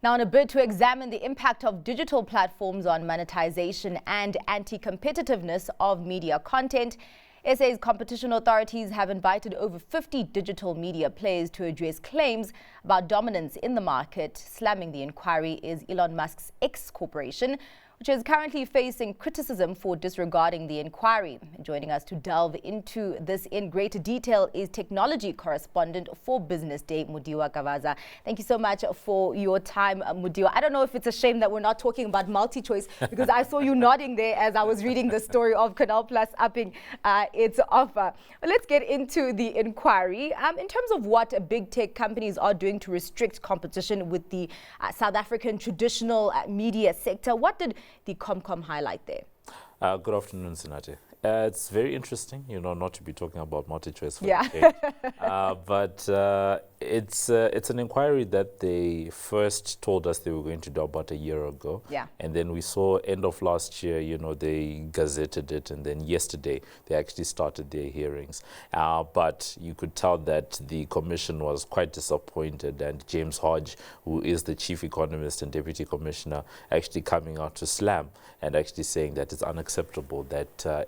Now, in a bid to examine the impact of digital platforms on monetization and anti-competitiveness of media content, SA's competition authorities have invited over 50 digital media players to address claims about dominance in the market. Slamming the inquiry is Elon Musk's X Corporation, which is currently facing criticism for disregarding the inquiry. Joining us to delve into this in greater detail is technology correspondent for Business Day, Mudiwa Gavaza. Thank you so much for your time, Mudiwa. I don't know if it's a shame that we're not talking about multi-choice, because I saw you nodding there as I was reading the story of Canal Plus upping its offer. But let's get into the inquiry. In terms of what big tech companies are doing to restrict competition with the South African traditional media sector, what did the Comcom highlight there? Good afternoon, Sinati. It's very interesting, not to be talking about multi-choice for but it's an inquiry that they first told us they were going to do about a year ago. Yeah. And then we saw end of last year, they gazetted it, and then yesterday they actually started their hearings. But you could tell that the commission was quite disappointed, and James Hodge, who is the chief economist and deputy commissioner, actually coming out to slam and actually saying that it's unacceptable that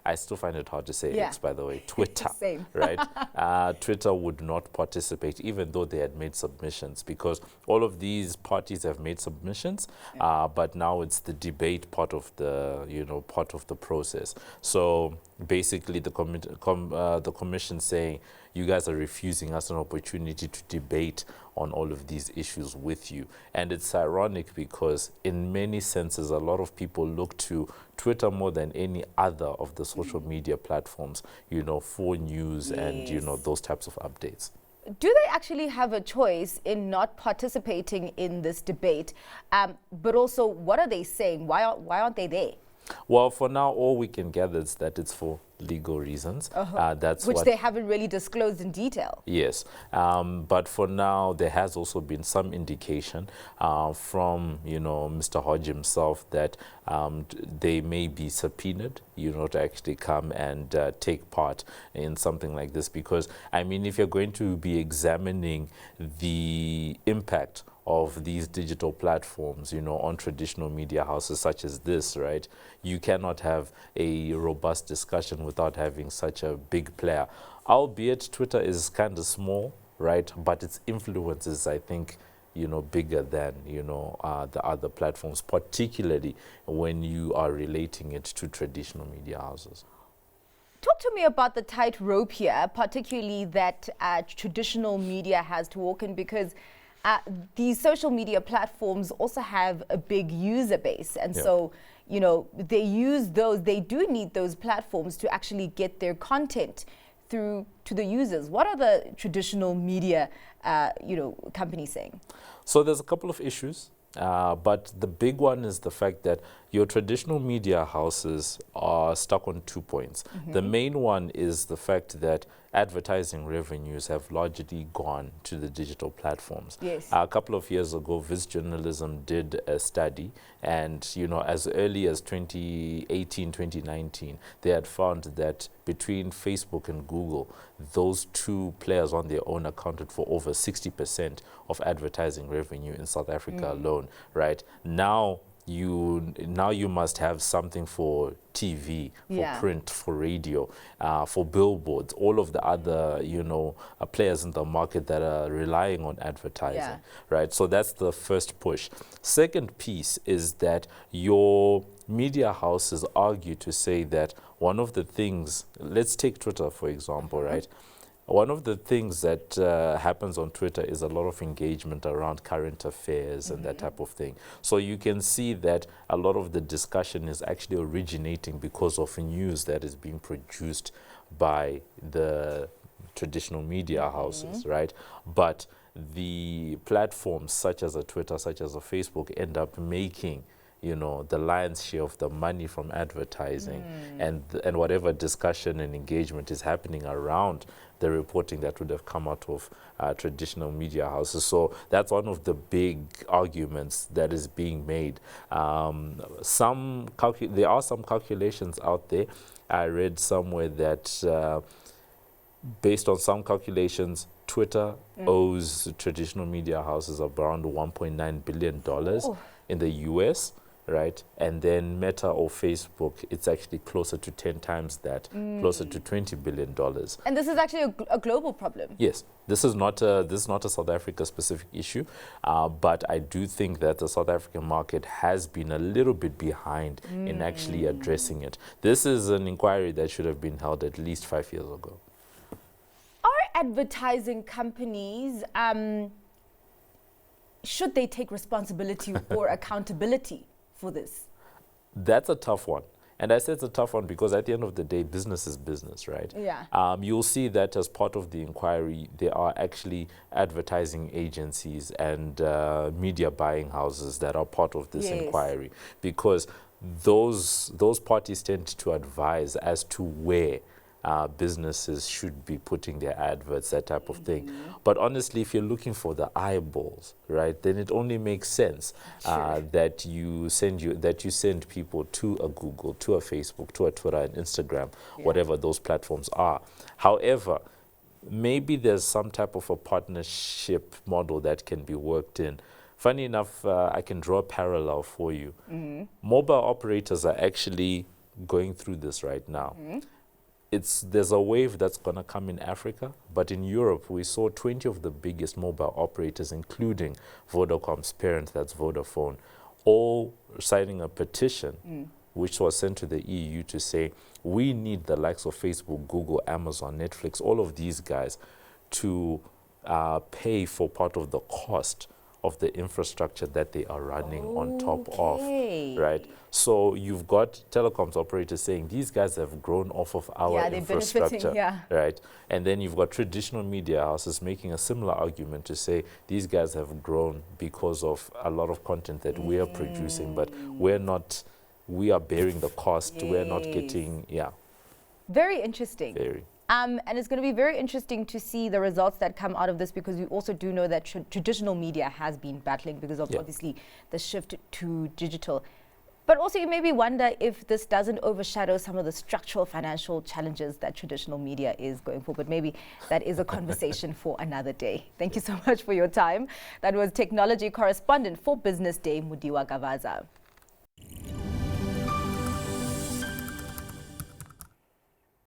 I still find it hard to say X, by the way, Twitter, right? Twitter would not participate, even though they had made submissions, because all of these parties have made submissions, but now it's the debate part of the, part of the process. So basically the commission saying, you guys are refusing us an opportunity to debate on all of these issues with you. And it's ironic because in many senses, a lot of people look to Twitter more than any other of the social media platforms, for news and, those types of updates. Do they actually have a choice in not participating in this debate? But also, what are they saying? Why aren't they there? Well, for now, all we can gather is that it's for legal reasons. Which they haven't really disclosed in detail. Yes. But for now, there has also been some indication from, Mr. Hodge himself that they may be subpoenaed, to actually come and take part in something like this. Because, I mean, if you're going to be examining the impact of these digital platforms, on traditional media houses such as this, right? You cannot have a robust discussion without having such a big player. Albeit Twitter is kind of small, right? But its influence is, I think, bigger than, the other platforms, particularly when you are relating it to traditional media houses. Talk to me about the tightrope here, particularly that traditional media has to walk in, because these social media platforms also have a big user base. And so, they do need those platforms to actually get their content through to the users. What are the traditional media, companies saying? So there's a couple of issues. But the big one is the fact that your traditional media houses are stuck on 2 points. The main one is the fact that advertising revenues have largely gone to the digital platforms. Yes. A couple of years ago, Viz Journalism did a study, and as early as 2018, 2019, they had found that between Facebook and Google, those two players on their own accounted for over 60% of advertising revenue in South Africa alone, right? Now you must have something for TV, for print, for radio, for billboards, all of the other, players in the market that are relying on advertising, right? So that's the first push. Second piece is that your media houses argue to say that one of the things, let's take Twitter, for example, right? One of the things that happens on Twitter is a lot of engagement around current affairs and that type of thing. So you can see that a lot of the discussion is actually originating because of news that is being produced by the traditional media houses, right? But the platforms such as a Twitter, such as a Facebook, end up making the lion's share of the money from advertising and whatever discussion and engagement is happening around the reporting that would have come out of traditional media houses. So that's one of the big arguments that is being made. There are some calculations out there. I read somewhere that based on some calculations, Twitter owes traditional media houses around $1.9 billion in the US, right? And then Meta or Facebook, it's actually closer to 10 times that, closer to $20 billion. And this is actually a global problem. Yes, this is not a South Africa specific issue, but I do think that the South African market has been a little bit behind in actually addressing it. This is an inquiry that should have been held at least 5 years ago. Are advertising companies, should they take responsibility or accountability for this? That's a tough one. And I say it's a tough one because at the end of the day, business is business, right? Yeah. You'll see that as part of the inquiry, there are actually advertising agencies and media buying houses that are part of this inquiry, because those parties tend to advise as to where businesses should be putting their adverts, that type of thing. But honestly, if you're looking for the eyeballs, right, then it only makes sense that you send people to a Google, to a Facebook, to a Twitter and Instagram, whatever those platforms are. However, maybe there's some type of a partnership model that can be worked in. Funny enough, I can draw a parallel for you. Mobile operators are actually going through this right now. There's a wave that's going to come in Africa, but in Europe, we saw 20 of the biggest mobile operators, including Vodacom's parent, that's Vodafone, all signing a petition, which was sent to the EU to say, we need the likes of Facebook, Google, Amazon, Netflix, all of these guys to pay for part of the cost of the infrastructure that they are running on top of, right? So you've got telecoms operators saying these guys have grown off of our infrastructure, right? And then you've got traditional media houses making a similar argument to say these guys have grown because of a lot of content that we are producing, but we are bearing the cost, we're not getting, Very interesting. Very. And it's going to be very interesting to see the results that come out of this, because we also do know that traditional media has been battling because of obviously the shift to digital. But also you maybe wonder if this doesn't overshadow some of the structural financial challenges that traditional media is going for. But maybe that is a conversation for another day. Thank you so much for your time. That was technology correspondent for Business Day, Mudiwa Gavaza.